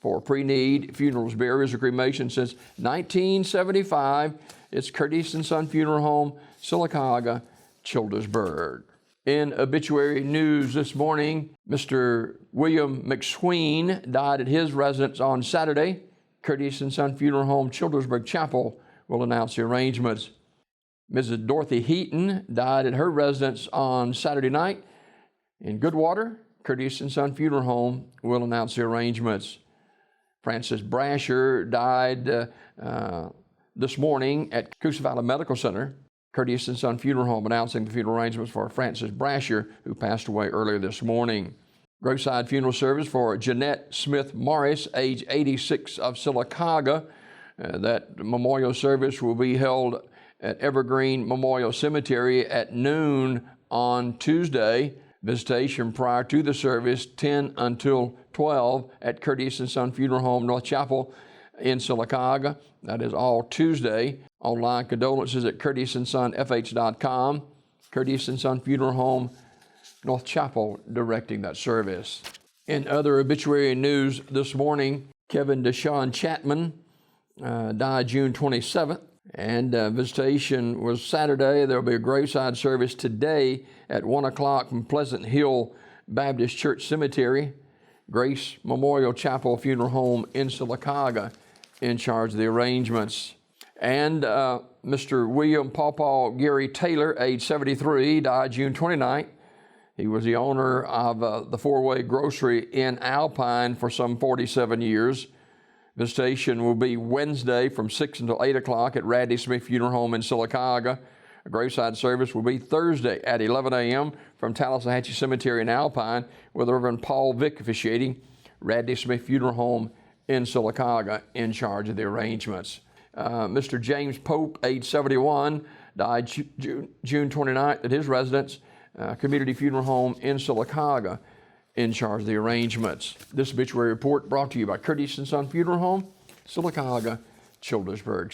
for pre-need funerals, burials, or cremation since 1975. It's Curtis and Son Funeral Home, Sylacauga, Childersburg. In obituary news this morning, Mr. William McSween died at his residence on Saturday. Curtis and Son Funeral Home, Childersburg Chapel will announce the arrangements. Mrs. Dorothy Heaton died at her residence on Saturday night in Goodwater. Curtis and Son Funeral Home will announce the arrangements. Francis Brasher died this morning at Coosa Valley Medical Center. Curtis and Son Funeral Home announcing the funeral arrangements for Francis Brasher, who passed away earlier this morning. Graveside funeral service for Jeanette Smith Morris, age 86, of Sylacauga. That memorial service will be held at Evergreen Memorial Cemetery at noon on Tuesday. Visitation prior to the service, 10 until 12, at Curtis and Son Funeral Home, North Chapel in Sylacauga. That is all Tuesday. Online condolences at curtisandsonfh.com. Curtis and Son Funeral Home, North Chapel, directing that service. In other obituary news this morning, Kevin Deshawn Chapman died June 27th, and visitation was Saturday. There will be a graveside service today at 1 o'clock from Pleasant Hill Baptist Church Cemetery. Grace Memorial Chapel Funeral Home in Sylacauga in charge of the arrangements. And Mr. William Pawpaw Gary Taylor, age 73, died June 29th. He was the owner of the Four-Way Grocery in Alpine for some 47 years. Visitation will be Wednesday from 6 until 8 o'clock at Radley Smith Funeral Home in Sylacauga. A graveside service will be Thursday at 11 a.m. from Tallahatchie Cemetery in Alpine, with Reverend Paul Vick officiating. Radley Smith Funeral Home in Sylacauga in charge of the arrangements. Mr. James Pope, age 71, died June 29th at his residence, Community Funeral Home in Sylacauga, in charge of the arrangements. This obituary report brought to you by Curtis and Son Funeral Home, Sylacauga, Childersburg.